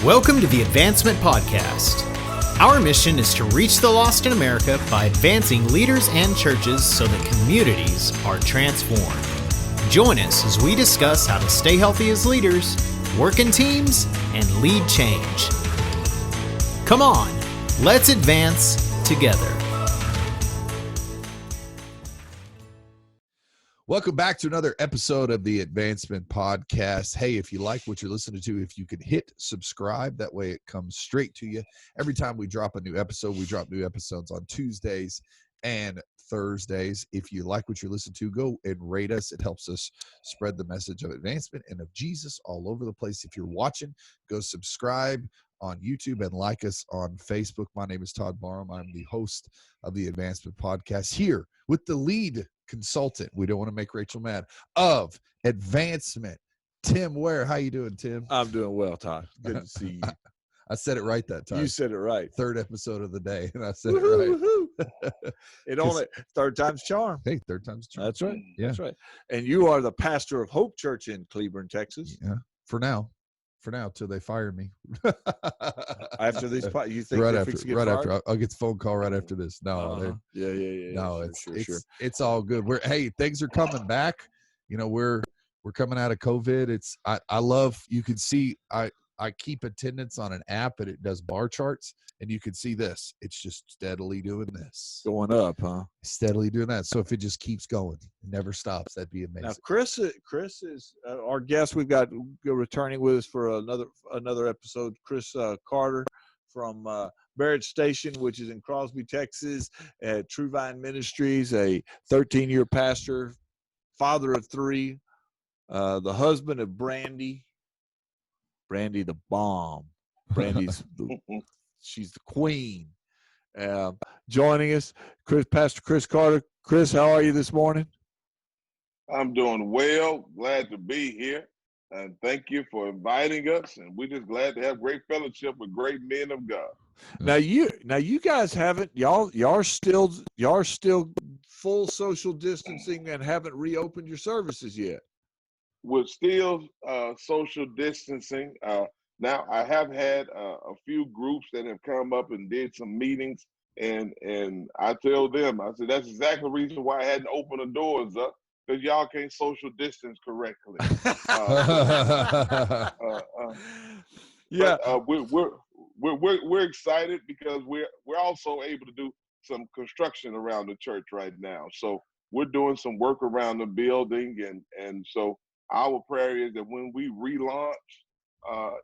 Welcome to the Advancement Podcast. Our mission is to reach the lost in America by advancing leaders and churches so that communities are transformed. Join us as we discuss how to stay healthy as leaders, work in teams, and lead change. Come on, let's advance together. Welcome back to another episode of the Advancement Podcast. Hey, if you like what you're listening to, if you could hit subscribe, that way it comes straight to you. Every time we drop a new episode, we drop new episodes on Tuesdays and Thursdays. If you like what you're listening to, go and rate us. It helps us spread the message of advancement and of Jesus all over the place. If you're watching, go subscribe on YouTube and like us on Facebook. My name is Todd Barham. I'm the host of the Advancement Podcast here with the lead consultant. We don't want to make Rachel mad of Advancement, Tim Ware. How you doing, Tim? I'm doing well, Todd. Good to see you. I said it right that time. You said it right. Third episode of the day, and I said it right. It only third time's charm. Hey, third time's charm. That's right. Yeah. That's right. And you are the pastor of Hope Church in Cleburne, Texas. Yeah. For now, till they fire me. After these, you think right they're after, fixing to get right fired? after, I'll get the phone call right after this. No, Yeah. no, Sure. it's all good. Hey, things are coming back. You know, we're coming out of COVID. I love, you can see, I keep attendance on an app and it does bar charts, and you can see this. It's just steadily doing this. Going up, huh? Steadily doing that. So if it just keeps going, it never stops, that'd be amazing. Now, Chris is our guest. We've got returning with us for another episode. Chris Carter from Barrett Station, which is in Crosby, Texas, at True Vine Ministries, a 13-year pastor, father of 3, the husband of Brandy the bomb. She's the queen. Joining us, Pastor Chris Carter. Chris, how are you this morning? I'm doing well. Glad to be here. And thank you for inviting us. And we're just glad to have great fellowship with great men of God. Now you guys haven't, y'all are still full social distancing and haven't reopened your services yet. We're still social distancing. Now, I have had a few groups that have come up and did some meetings, and I tell them, I said, that's exactly the reason why I hadn't opened the doors up, because y'all can't social distance correctly. Yeah. We're excited because we're also able to do some construction around the church right now. So we're doing some work around the building, and so our prayer is that when we relaunch,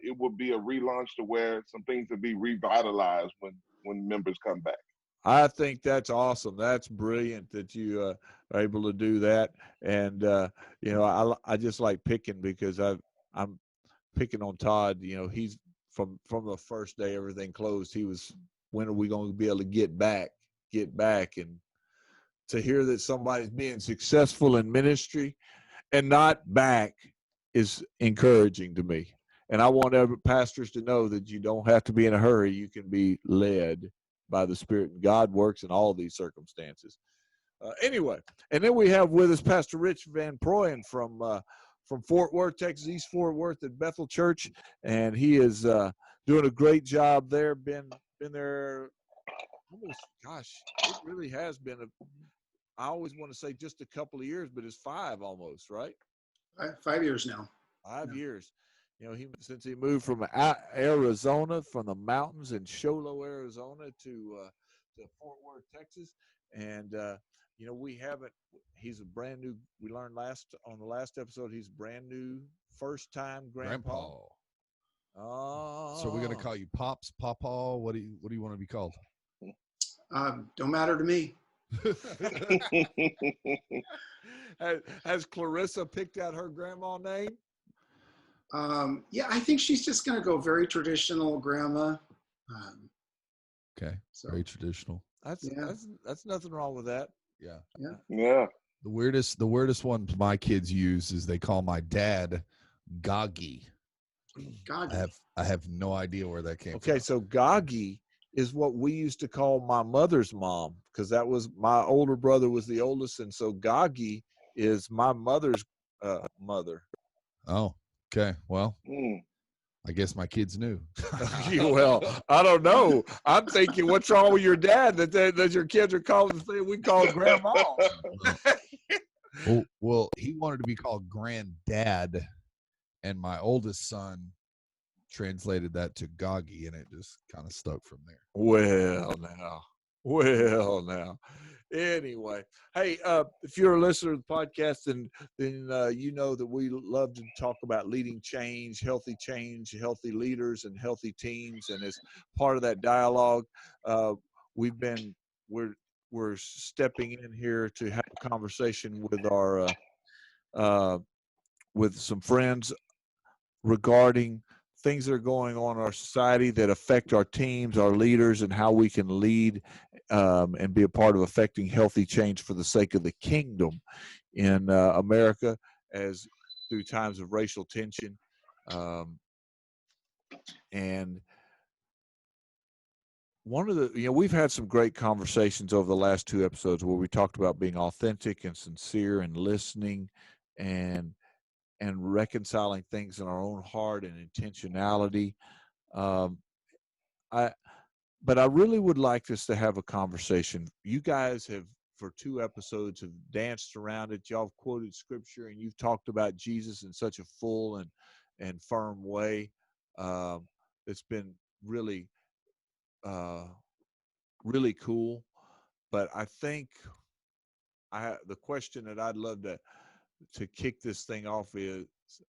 it will be a relaunch to where some things will be revitalized when members come back. I think that's awesome. That's brilliant that you are able to do that. And, I just like picking because I'm picking on Todd. You know, he's from the first day everything closed, he was, when are we going to be able to get back? And to hear that somebody's being successful in ministry and not back is encouraging to me. And I want every pastors to know that you don't have to be in a hurry. You can be led by the Spirit, and God works in all these circumstances. Anyway, and then we have with us Pastor Rich Van Proyen from Fort Worth, Texas, East Fort Worth at Bethel Church, and he is doing a great job there. Been there almost, gosh, it really has been I always want to say just a couple of years, but it's 5 almost, right? 5 years now. 5 years. You know, since he moved from Arizona, from the mountains in Sholo, Arizona, to Fort Worth, Texas, and he's a brand new. We learned on the last episode, he's brand new, first time grandpa. Oh, So we're gonna call you Pops, Pawpaw. What do you want to be called? Don't matter to me. Has Clarissa picked out her grandma name? Yeah, I think she's just going to go very traditional grandma. Okay, so very traditional. That's nothing wrong with that. Yeah. The weirdest one my kids use is they call my dad Goggy. Goggy. I have no idea where that came from. Okay, so Goggy is what we used to call my mother's mom, because that was my older brother was the oldest, and so Goggy is my mother's mother. Oh, okay. Well, I guess my kids knew. Well, I don't know. I'm thinking, what's wrong with your dad that your kids are calling the thing we call grandma? Well, he wanted to be called Granddad, and my oldest son translated that to Goggy, and it just kind of stuck from there. Well, now. Anyway, hey, if you're a listener to the podcast, then you know that we love to talk about leading change, healthy leaders, and healthy teams. And as part of that dialogue, we're stepping in here to have a conversation with our with some friends regarding things that are going on in our society that affect our teams, our leaders, and how we can lead and be a part of affecting healthy change for the sake of the kingdom in America, as through times of racial tension. And one of the, we've had some great conversations over the last 2 episodes where we talked about being authentic and sincere and listening and reconciling things in our own heart and intentionality. But I really would like us to have a conversation. You guys have, for 2 episodes, have danced around it. Y'all have quoted scripture, and you've talked about Jesus in such a full and firm way. It's been really, really cool. But I think the question that I'd love to kick this thing off is,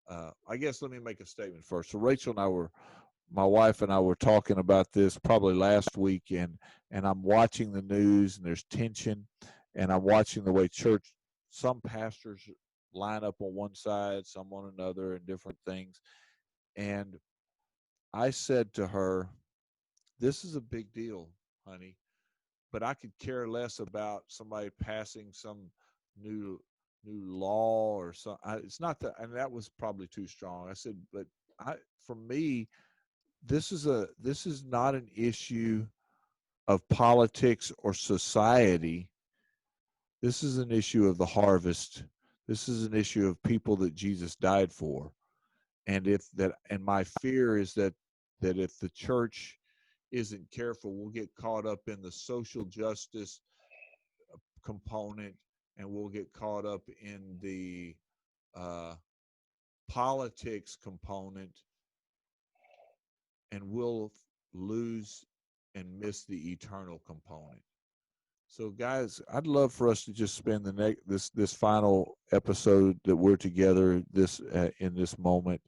I guess let me make a statement first. So Rachel and my wife and I were talking about this probably last week, and I'm watching the news, and there's tension, and I'm watching the way some pastors line up on one side, some on another, and different things. And I said to her, this is a big deal, honey, but I could care less about somebody passing some new law or something. It's not that, and that was probably too strong. I said, but for me, this is not an issue of politics or society. This is an issue of the harvest. This is an issue of people that Jesus died for. And my fear is that if the church isn't careful, we'll get caught up in the social justice component, and we'll get caught up in the politics component, and we'll lose and miss the eternal component. So, guys, I'd love for us to just spend this final episode that we're together in this moment,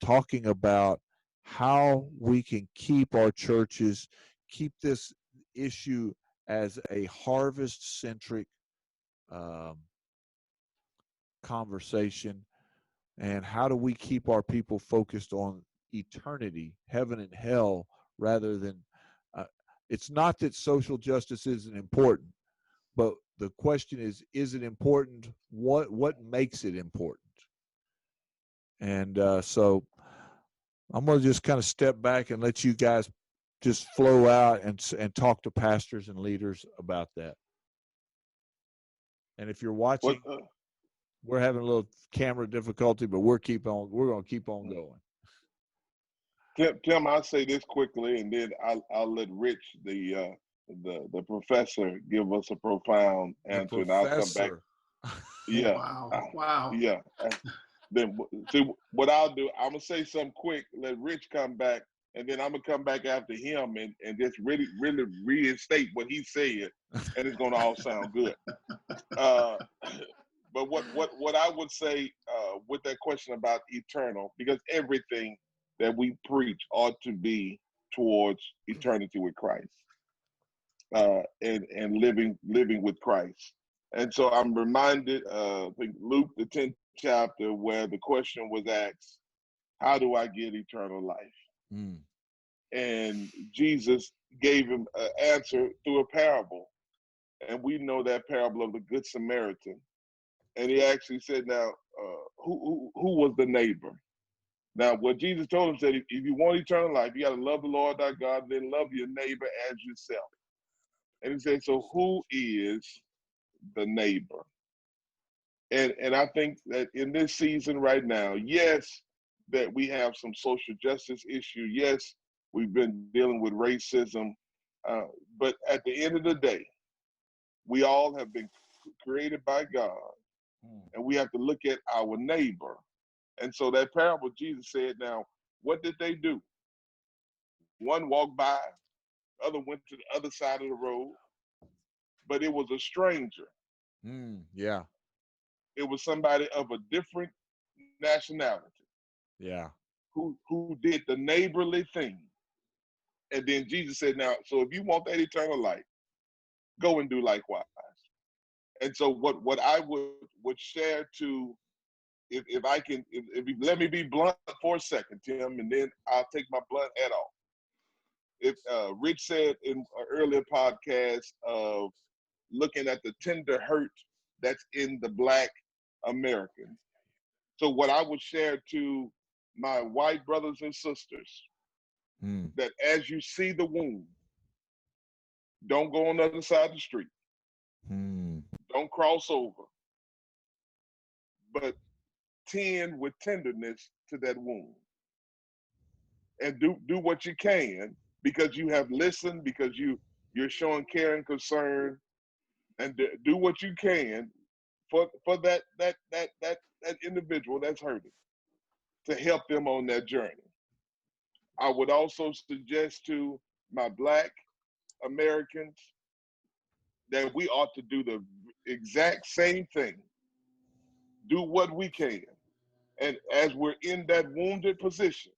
talking about how we can keep our churches, keep this issue as a harvest-centric conversation, and how do we keep our people focused on eternity, heaven and hell, rather than it's not that social justice isn't important, but the question is it important? What makes it important? And so I'm going to just kind of step back and let you guys just flow out and talk to pastors and leaders about that. And if you're watching, we're having a little camera difficulty, but we're going to keep on going. Tim, I'll say this quickly, and then I'll let Rich, the professor, give us a profound answer, and I'll come back. Yeah. Wow. Yeah. Then see what I'll do. I'm gonna say something quick. Let Rich come back, and then I'm gonna come back after him and just really reinstate what he said, and it's gonna all sound good. But what I would say with that question about eternal, because everything that we preach ought to be towards eternity with Christ, and living with Christ. And so I'm reminded of Luke the 10th chapter, where the question was asked, how do I get eternal life? And Jesus gave him an answer through a parable. And we know that parable of the Good Samaritan. And he actually said, now, who was the neighbor? Now, what Jesus told him said, if you want eternal life, you got to love the Lord thy God, then love your neighbor as yourself. And he said, so who is the neighbor? And I think that in this season right now, yes, that we have some social justice issue. Yes, we've been dealing with racism, but at the end of the day, we all have been created by God, and we have to look at our neighbor. And so that parable Jesus said, now, what did they do? One walked by, other went to the other side of the road, but it was a stranger. Yeah. It was somebody of a different nationality. Yeah. Who did the neighborly thing. And then Jesus said, now, so if you want that eternal life, go and do likewise. And so what I would share to, if you let me be blunt for a second, Tim, and then I'll take my blunt hat off. If Rich said in an earlier podcast of looking at the tender hurt that's in the Black American. So what I would share to my white brothers and sisters, that as you see the wound, don't go on the other side of the street. Don't cross over, but tend with tenderness to that wound. And do what you can, because you have listened, because you're showing care and concern, and do what you can for that individual that's hurting, to help them on that journey. I would also suggest to my Black Americans that we ought to do the exact same thing. Do what we can. And as we're in that wounded position,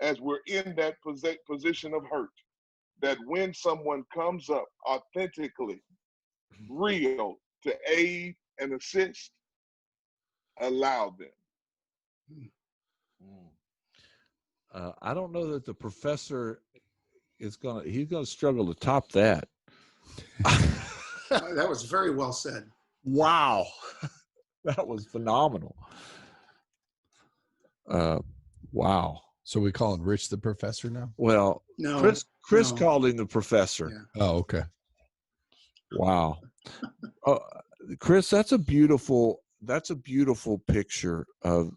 as we're in that position of hurt, that when someone comes up authentically, real, to aid and assist, allow them. I don't know that the professor he's gonna struggle to top that. That was very well said. Wow. That was phenomenal. Wow. So we calling Rich the professor now? Well, No, Chris no. called him the professor. Yeah. Oh, okay. Wow. Chris, that's a beautiful picture of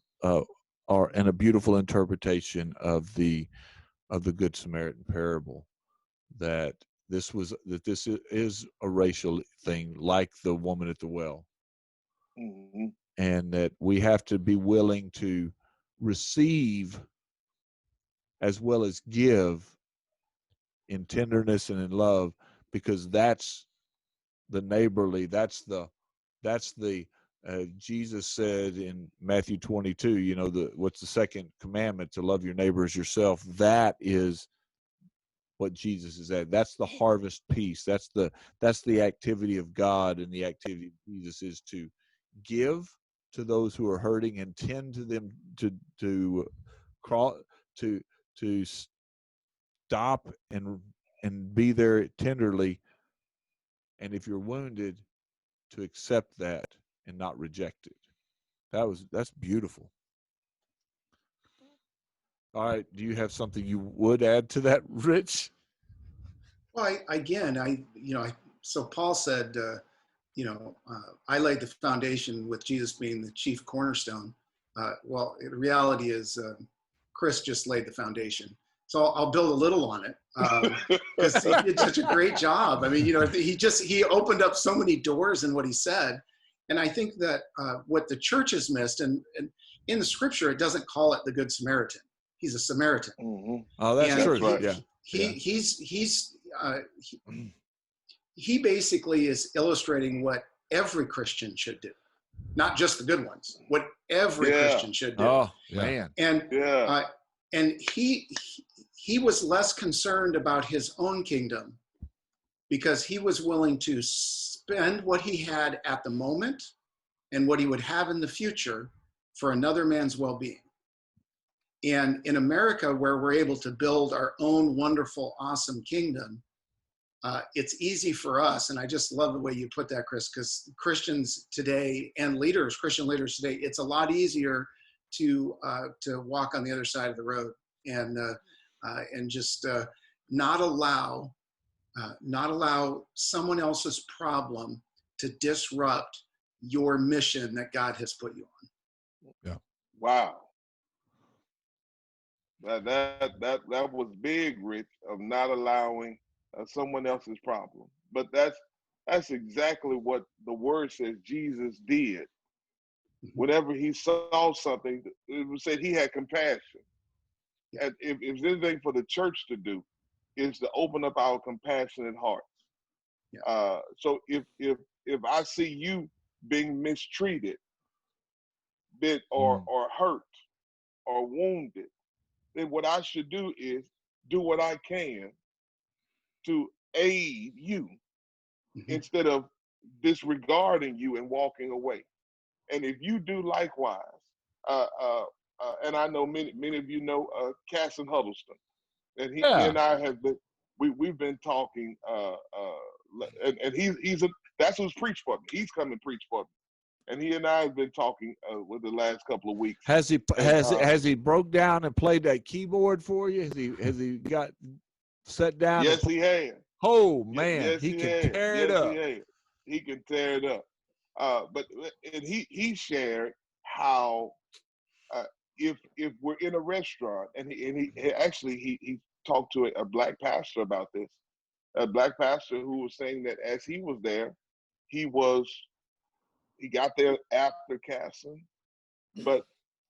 and a beautiful interpretation of the Good Samaritan parable, that this is a racial thing, like the woman at the well. And that we have to be willing to receive as well as give in tenderness and in love, because that's the neighborly, that's the Jesus said in Matthew 22, what's the second commandment? To love your neighbor as yourself. That is what Jesus is at. That's the harvest piece. That's the activity of God, and the activity of Jesus is to give to those who are hurting and tend to them, to stop and be there tenderly, and if you're wounded, to accept that and not reject it. That's beautiful. All right, do you have something you would add to that, Rich? Well, so Paul said, I laid the foundation with Jesus being the chief cornerstone. Well, the reality is Chris just laid the foundation. So I'll build a little on it because he did such a great job. I mean, he opened up so many doors in what he said. And I think that what the church has missed, and in the scripture, it doesn't call it the Good Samaritan. He's a Samaritan. Oh, that's true. Right. Yeah. He basically is illustrating what every Christian should do, not just the good ones. What every Christian should do. Oh man. And he was less concerned about his own kingdom, because he was willing to spend what he had at the moment and what he would have in the future for another man's well-being. And in America, where we're able to build our own wonderful, awesome kingdom, it's easy for us, and I just love the way you put that, Chris, because Christians today and Christian leaders today, it's a lot easier to walk on the other side of the road and just not allow someone else's problem to disrupt your mission that God has put you on. Yeah. Wow. That was big, Rich, of not allowing someone else's problem. But that's exactly what the word says Jesus did. Whenever he saw something, it was said he had compassion. And if there's anything for the church to do, is to open up our compassionate hearts. So if I see you being mistreated, bit or hurt or wounded, then what I should do is do what I can to aid you instead of disregarding you and walking away. And if you do likewise, and I know many of you know Casson Huddleston, and he and I have been we've been talking, and that's who's preached for me. He's come and preached for me. And he and I have been talking with the last couple of weeks. Has he broke down and played that keyboard for you? Has he got set down? Yes, he has. Oh man, yes, he can tear it up. He can tear it up. But he shared how if we're in a restaurant, and he talked to a black pastor about this, a black pastor who was saying that as he was there, he got there after Casson, but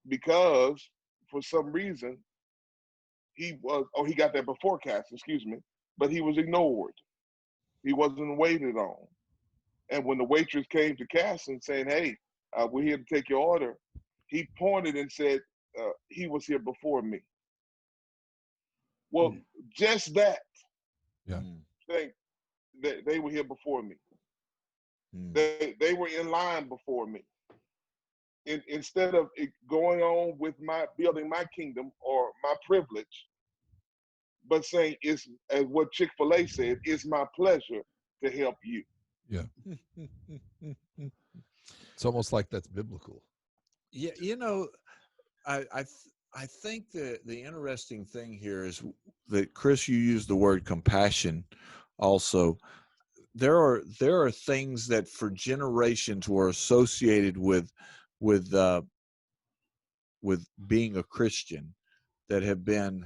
because for some reason he got there before Casson, excuse me, but he was ignored. He wasn't waited on. And when the waitress came to Casson saying, "Hey, we're here to take your order," he pointed and said, "He was here before me." Well, just that. Yeah. Thing, they were here before me. They were in line before me. Instead of going on with building my kingdom or my privilege, but saying it's, as what Chick-fil-A said, it's my pleasure to help you. Yeah. It's almost like that's biblical. Yeah, I think the interesting thing here is that, Chris, you used the word compassion also. There are things that for generations were associated with being a Christian that have been,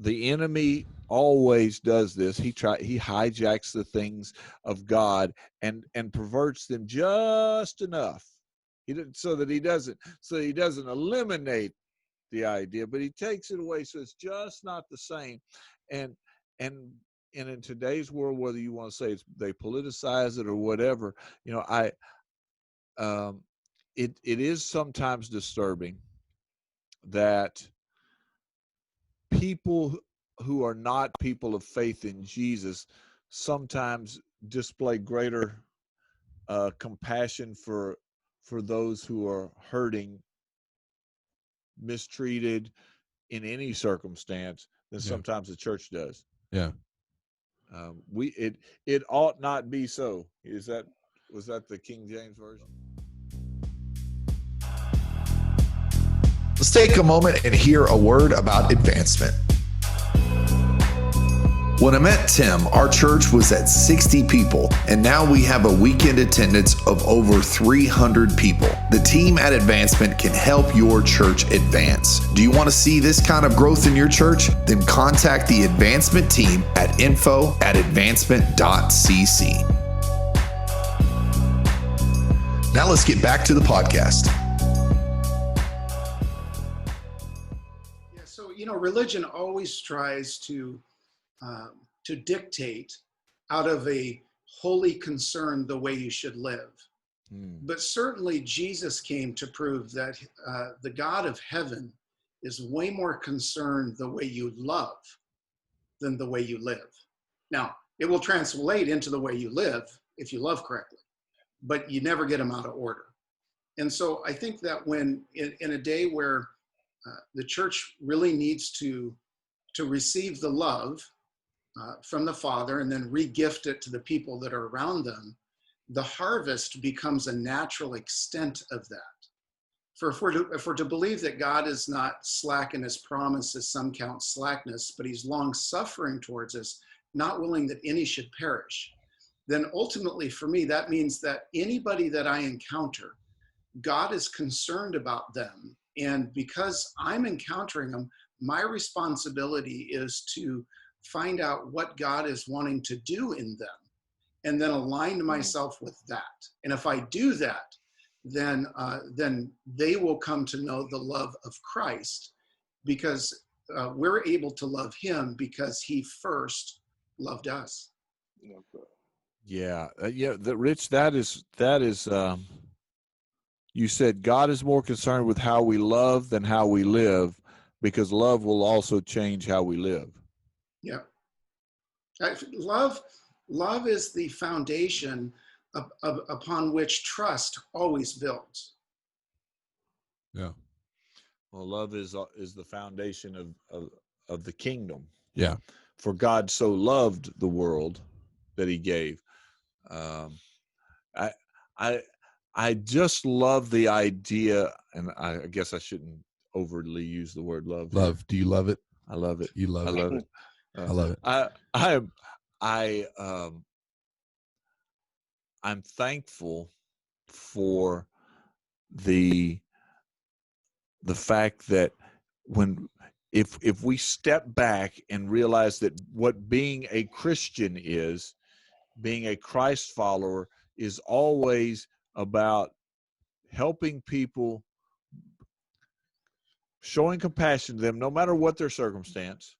the enemy always does this. He hijacks the things of God and perverts them just enough. So he doesn't eliminate the idea, but he takes it away so it's just not the same. And in today's world, whether you want to say they politicize it or whatever, it is sometimes disturbing that people who are not people of faith in Jesus sometimes display greater compassion for those who are hurting, mistreated in any circumstance than sometimes the church does. Yeah. It ought not be so. Was that the King James Version? Let's take a moment and hear a word about advancement. When I met Tim, our church was at 60 people, and now we have a weekend attendance of over 300 people. The team at Advancement can help your church advance. Do you want to see this kind of growth in your church? Then contact the Advancement team at info@advancement.cc. Now let's get back to the podcast. Yeah, so, religion always tries to dictate out of a holy concern the way you should live. But certainly Jesus came to prove that the God of heaven is way more concerned the way you love than the way you live. Now, it will translate into the way you live if you love correctly, but you never get them out of order. And so I think that when in a day where the church really needs to receive the love from the Father and then re-gift it to the people that are around them, the harvest becomes a natural extent of that. For if we're to believe that God is not slack in his promise, as some count slackness, but he's long-suffering towards us, not willing that any should perish, then ultimately for me, that means that anybody that I encounter, God is concerned about them And because I'm encountering them, my responsibility is to find out what God is wanting to do in them and then align myself with that. And if I do that, then they will come to know the love of Christ, because we're able to love him because he first loved us. Yeah. Rich, that is, you said God is more concerned with how we love than how we live, because love will also change how we live. Yeah. Love is the foundation upon which trust always builds. Yeah. Well, love is the foundation of the kingdom. Yeah. For God so loved the world that he gave. I just love the idea, and I guess I shouldn't overly use the word love. Love. Here. Do you love it? I love it. You love I it. love it. I love it. I'm thankful for the fact that if we step back and realize that what being a Christian is, being a Christ follower, is always about helping people, showing compassion to them, no matter what their circumstance,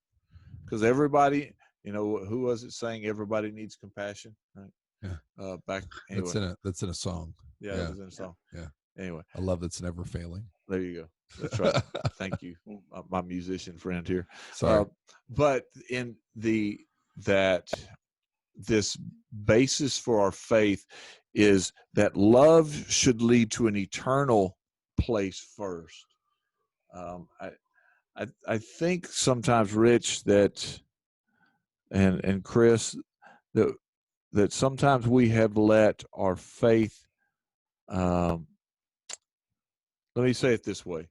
because everybody, who was it saying everybody needs compassion, right? Yeah. Back anyway. That's in a song. Yeah, it was in a song. Yeah. Anyway, a love that's never failing. There you go. That's right. Thank you, my musician friend here. Sorry. But in this basis for our faith is that love should lead to an eternal place first. I think sometimes, Rich, that and Chris, that sometimes we have let our faith. Let me say it this way.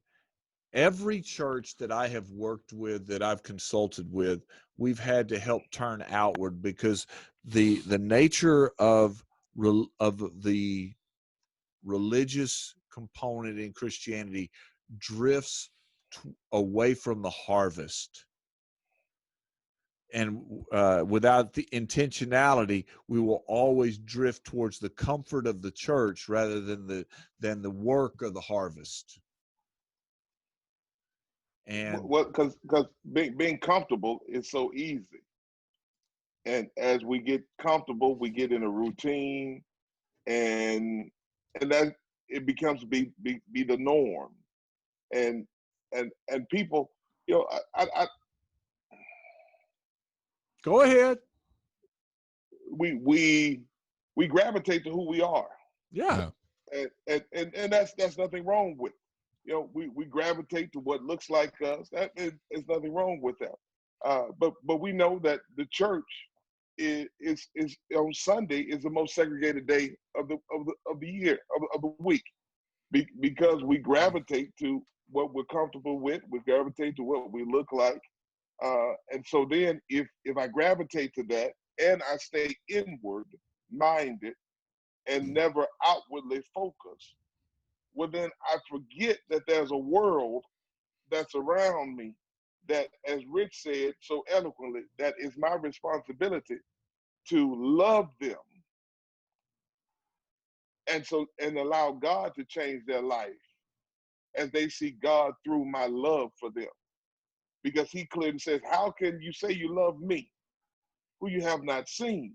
Every church that I have worked with, that I've consulted with, we've had to help turn outward, because the nature of the religious component in Christianity drifts away from the harvest. And without the intentionality, we will always drift towards the comfort of the church rather than the work of the harvest. And because being comfortable is so easy, and as we get comfortable, we get in a routine, and that it becomes be the norm, and people, I go ahead. We gravitate to who we are. Yeah. And that's nothing wrong with. We gravitate to what looks like us. There's nothing wrong with that. But we know that the church is on Sunday is the most segregated day of the year, of the week, because we gravitate to what we're comfortable with. We gravitate to what we look like, and so then if I gravitate to that and I stay inward minded and never outwardly focused, well, then I forget that there's a world that's around me that, as Rich said so eloquently, that is my responsibility to love them, and allow God to change their life as they see God through my love for them. Because he clearly says, how can you say you love me, who you have not seen,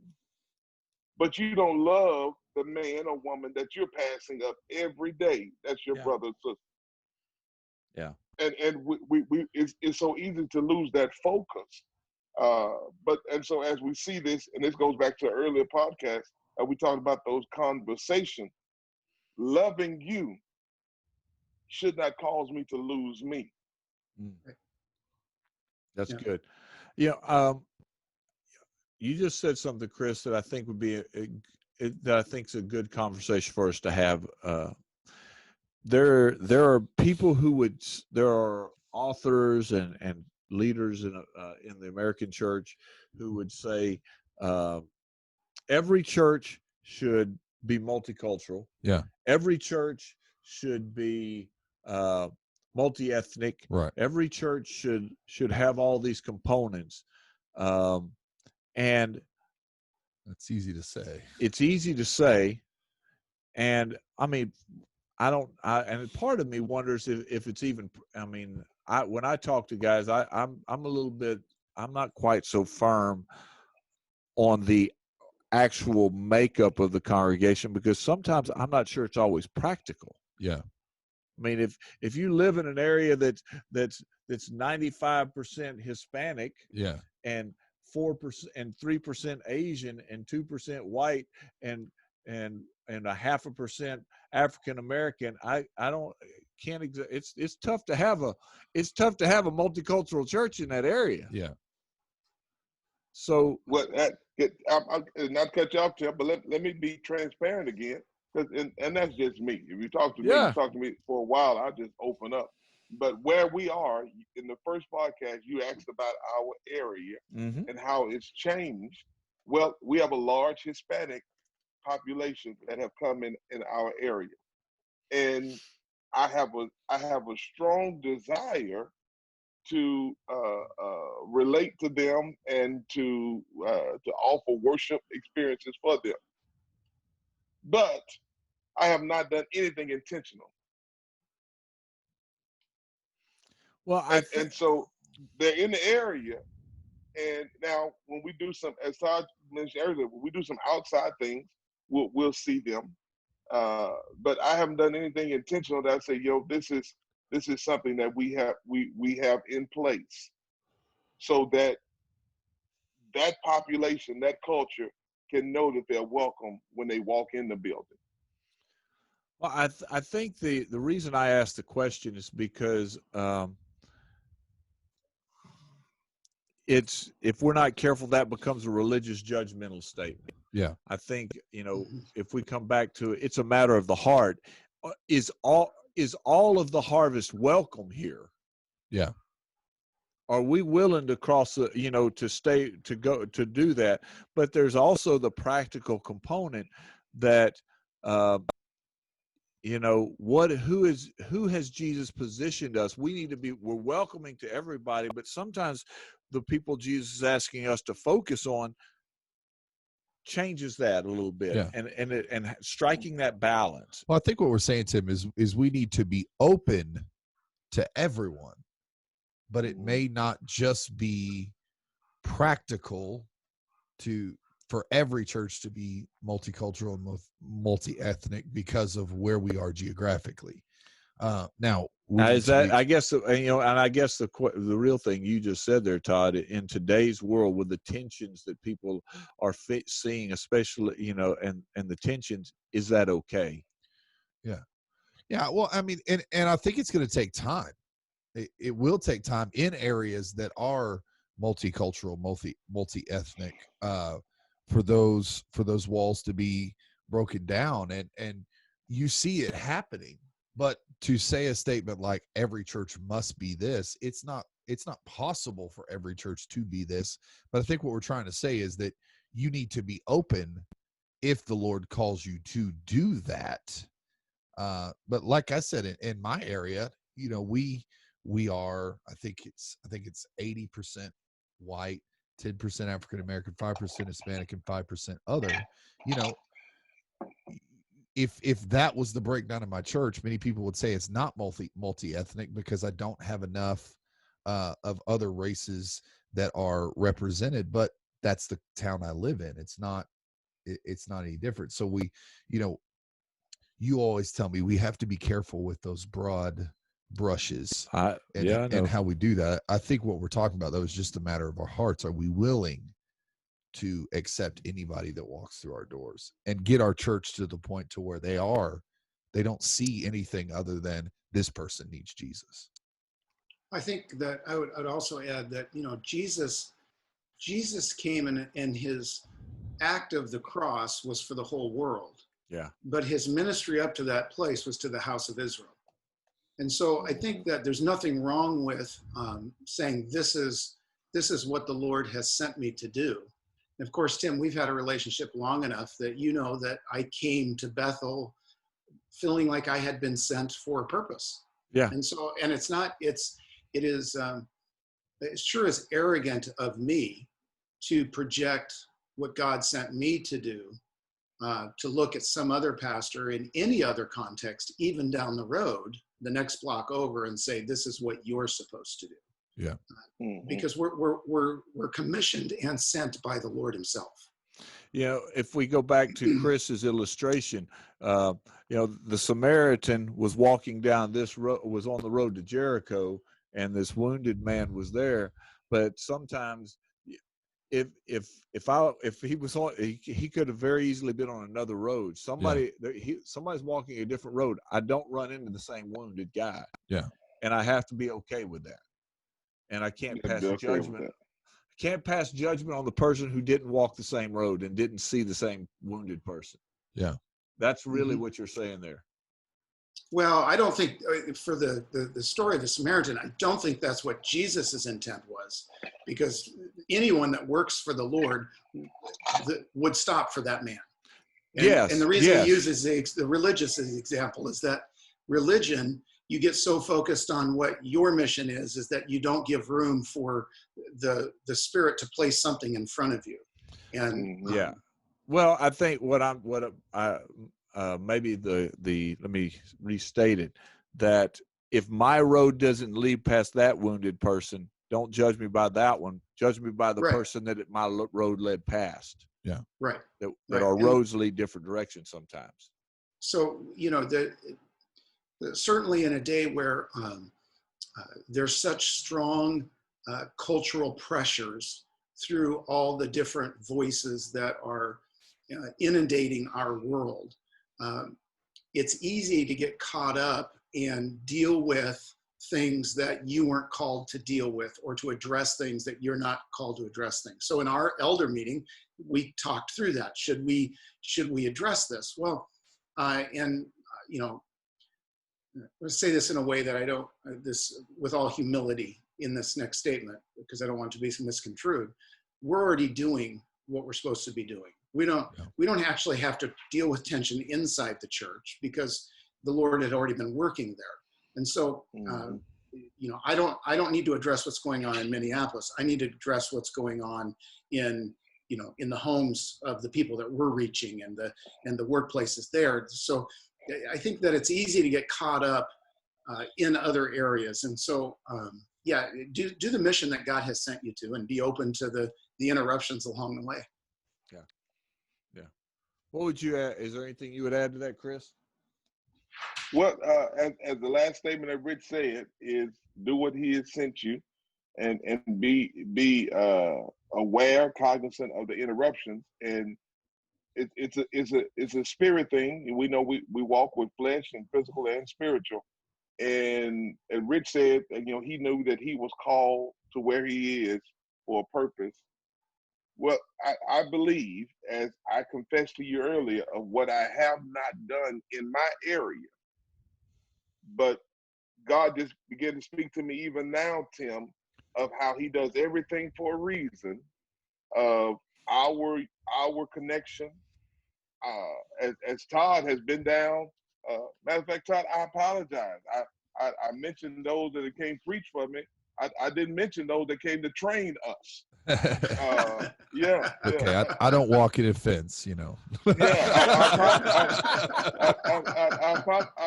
but you don't love the man or woman that you're passing up every day? That's your brother or sister. Yeah. And we it's so easy to lose that focus. And so as we see this, and this goes back to an earlier podcast, we talked about those conversations. Loving you should not cause me to lose me. That's good. You just said something, Chris, that I think would be that I think is a good conversation for us to have. There are people there are authors and leaders in the American church who would say every church should be multicultural. Yeah. Every church should be multi-ethnic. Right. Every church should have all these components, and That's easy to say. it's easy to say. And I mean, and part of me wonders if it's even. I mean, when I talk to guys, I'm a little bit. I'm not quite so firm on the actual makeup of the congregation, because sometimes I'm not sure it's always practical. Yeah. I mean, if you live in an area that's 95% Hispanic, Yeah. and 4% and 3% Asian and 2% white and 0.5% African American, it's tough to have a multicultural church in that area. Yeah. So What I'm not cut you off, Tim, but let me be transparent again, and that's just me. If you talk to me, Yeah. you talk to me for a while, I'll just open up. But where we are in the first podcast, you asked about our area mhm. and how it's changed. Well, we have a large Hispanic population that have come in our area, and I have a strong desire to relate to them and to offer worship experiences for them. But I have not done anything intentional. Well, And so they're in the area. And now when we do some, as Todd mentioned earlier, when we do some outside things, we'll see them. But I haven't done anything intentional that I say, yo, this is something that we have in place, so that population, that culture can know that they're welcome when they walk in the building. Well, I think the reason I asked the question is because if we're not careful, that becomes a religious judgmental statement. Yeah. I think, if we come back to it, it's a matter of the heart. Is all of the harvest welcome here? Yeah. Are we willing to cross the, to do that? But there's also the practical component that, who has Jesus positioned us? We need to we're welcoming to everybody, but sometimes the people Jesus is asking us to focus on changes that a little bit. Yeah. And striking that balance. Well, I think what we're saying, Tim, is we need to be open to everyone, but it may not just be practical for every church to be multicultural and multi-ethnic because of where we are geographically. Now is that, I guess, and I guess the real thing you just said there, Todd, in today's world with the tensions that people are seeing, especially, and the tensions, is that okay? Yeah. Yeah. Well, I mean, and I think it's going to take time. It will take time in areas that are multicultural, multi-ethnic, for those walls to be broken down, and you see it happening. But to say a statement like every church must be this, it's not possible for every church to be this. But I think what we're trying to say is that you need to be open if the Lord calls you to do that. But like I said, in my area, we are, I think it's 80% white, 10% African American, 5% Hispanic, and 5% other. If that was the breakdown of my church, many people would say it's not multi-ethnic because I don't have enough of other races that are represented. But that's the town I live in. It's not any different. So you always tell me we have to be careful with those broad brushes and how we do that. I think what we're talking about, though, is just a matter of our hearts. Are we willing to accept anybody that walks through our doors and get our church to the point to where they don't see anything other than this person needs Jesus? I think that I'd also add that, Jesus came and his act of the cross was for the whole world. Yeah. But his ministry up to that place was to the house of Israel. And so I think that there's nothing wrong with saying this is what the Lord has sent me to do. And of course, Tim, we've had a relationship long enough that that I came to Bethel feeling like I had been sent for a purpose. Yeah. And so, and it's not, it is, it sure is arrogant of me to project what God sent me to do, to look at some other pastor in any other context, even down the road, the next block over, and say, this is what you're supposed to do. Yeah. Because we're commissioned and sent by the Lord himself. You know, if we go back to Chris's illustration, you know, the Samaritan was walking down this road, was on the road to Jericho, and this wounded man was there. But sometimes, if he was on, he could have very easily been on another road. Somebody's walking a different road. I don't run into the same wounded guy. Yeah. And I have to be okay with that. And I can't pass judgment. Can't pass judgment on the person who didn't walk the same road and didn't see the same wounded person. Yeah. That's really what you're saying there. Well, I don't think for the story of the Samaritan, I don't think that's what Jesus's intent was, because anyone that works for the Lord would stop for that man. And, and the reason he uses the religious example is that religion, you get so focused on what your mission is that you don't give room for the Spirit to place something in front of you. And well, I think maybe let me restate it, that if my road doesn't lead past that wounded person, don't judge me by that one. Judge me by the person that my road led past. Yeah. Right. That our roads lead different directions sometimes. So, you know, certainly in a day where there's such strong cultural pressures through all the different voices that are inundating our world, it's easy to get caught up and deal with things that you weren't called to deal with, or to address things that you're not called to address things. So in our elder meeting, we talked through that. Should we address this? Well, you know, let's say this in a way that I don't, with all humility in this next statement, because I don't want to be misconstrued. We're already doing what we're supposed to be doing. We don't actually have to deal with tension inside the church, because the Lord had already been working there. And so, you know, I don't need to address what's going on in Minneapolis. I need to address what's going on in the homes of the people that we're reaching, and the workplaces there. So I think that it's easy to get caught up in other areas. And so, do the mission that God has sent you to, and be open to the interruptions along the way. Yeah. What would you add? Is there anything you would add to that, Chris? Well, as the last statement that Rich said, is do what he has sent you, and be aware, cognizant of the interruptions. And it's a spirit thing. And we know we walk with flesh and physical and spiritual. And Rich said, he knew that he was called to where he is for a purpose. Well, I believe, as I confessed to you earlier, of what I have not done in my area. But God just began to speak to me even now, Tim, of how he does everything for a reason, of our connection. As Todd has been down, matter of fact, Todd, I apologize. I mentioned those that came preach for me. I didn't mention those that came to train us. Okay, I don't walk in offense, you know. I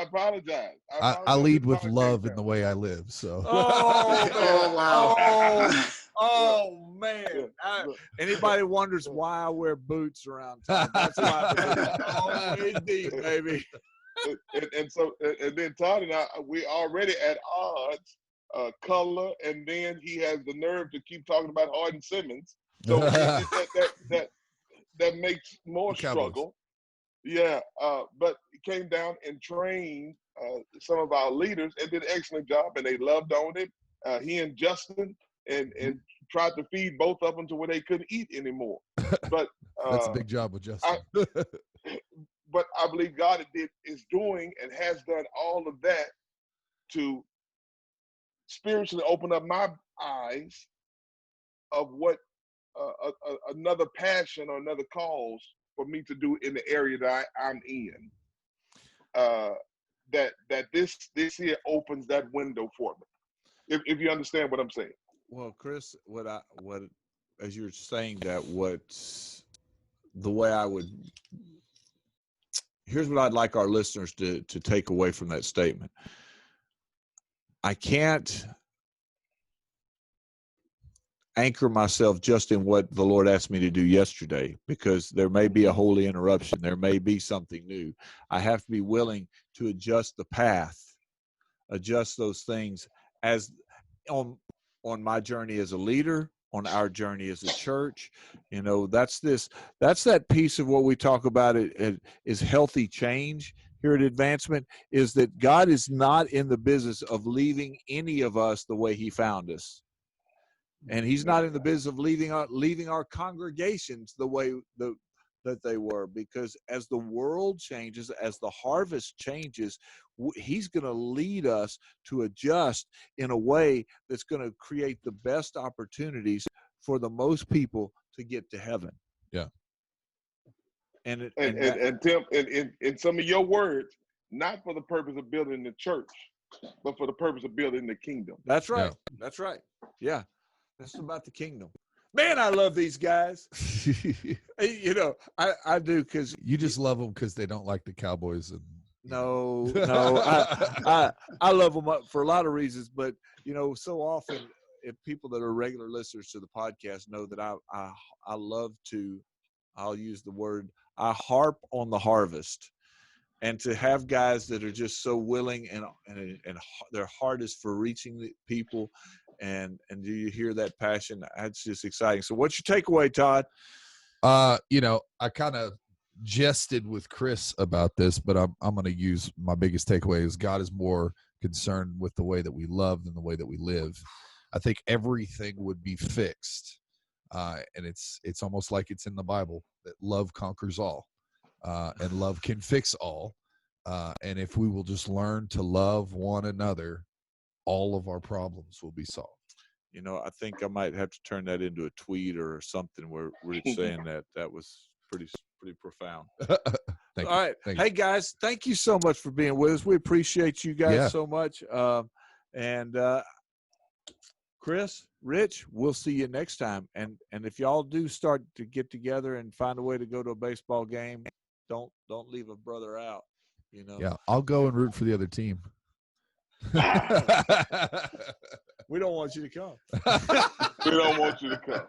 apologize. I lead with love in the way I live. So. Oh wow. Oh man! Anybody wonders why I wear boots around town? That's why I always deep, baby. And then Todd and I, we already at odds, color, and then he has the nerve to keep talking about Harden Simmons. So that makes more struggle. Yeah, but he came down and trained some of our leaders and did an excellent job, and they loved on him. He and Justin, and tried to feed both of them to where they couldn't eat anymore. But that's a big job with Justin. But I believe God is doing and has done all of that to spiritually open up my eyes of what another passion or another cause for me to do in the area that I'm in. that this here opens that window for me. If you understand what I'm saying. Well, Chris, as you're saying that, here's what I'd like our listeners to take away from that statement. I can't anchor myself just in what the Lord asked me to do yesterday, because there may be a holy interruption. There may be something new. I have to be willing to adjust the path, adjust those things as on my journey as a leader, on our journey as a church. You know, that's that piece of what we talk about is healthy change here at Advancement, is that God is not in the business of leaving any of us the way he found us. And he's not in the business of leaving our congregations the way that they were, because as the world changes, as the harvest changes, he's going to lead us to adjust in a way that's going to create the best opportunities for the most people to get to heaven. Yeah. And Tim, in some of your words, not for the purpose of building the church, but for the purpose of building the kingdom. That's right. Yeah. That's right. Yeah. That's about the kingdom. Man, I love these guys. You know, I do, because you just love them because they don't like the Cowboys. No, I love them for a lot of reasons, but you know, so often, if people that are regular listeners to the podcast know that I love to, I'll use the word, I harp on the harvest, and to have guys that are just so willing and their heart is for reaching the people. And do you hear that passion? That's just exciting. So what's your takeaway, Todd? You know, I kind of jested with Chris about this, but I'm going to use my biggest takeaway is God is more concerned with the way that we love than the way that we live. I think everything would be fixed. And it's almost like it's in the Bible that love conquers all, and love can fix all. And if we will just learn to love one another, all of our problems will be solved. You know, I think I might have to turn that into a tweet or something where we're saying that was pretty profound. Thank All you. right. Hey, guys, thank you so much for being with us. We appreciate you guys so much. And Chris, Rich, we'll see you next time. And if y'all do start to get together and find a way to go to a baseball game, don't leave a brother out, you know. Yeah, I'll go and root for the other team. We don't want you to come. We don't want you to come.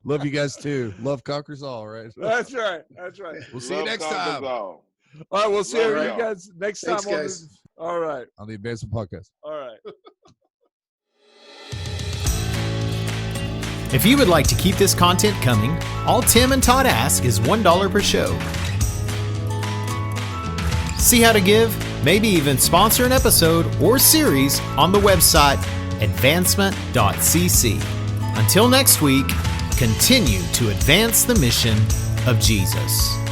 Love you guys too. Love conquers all, right? That's right. We'll see you next time. All right, we'll see you guys next time. Thanks, guys. All right. On the Advancement Podcast. All right. If you would like to keep this content coming, all Tim and Todd ask is $1 per show. See how to give, maybe even sponsor an episode or series on the website advancement.cc. Until next week, continue to advance the mission of Jesus.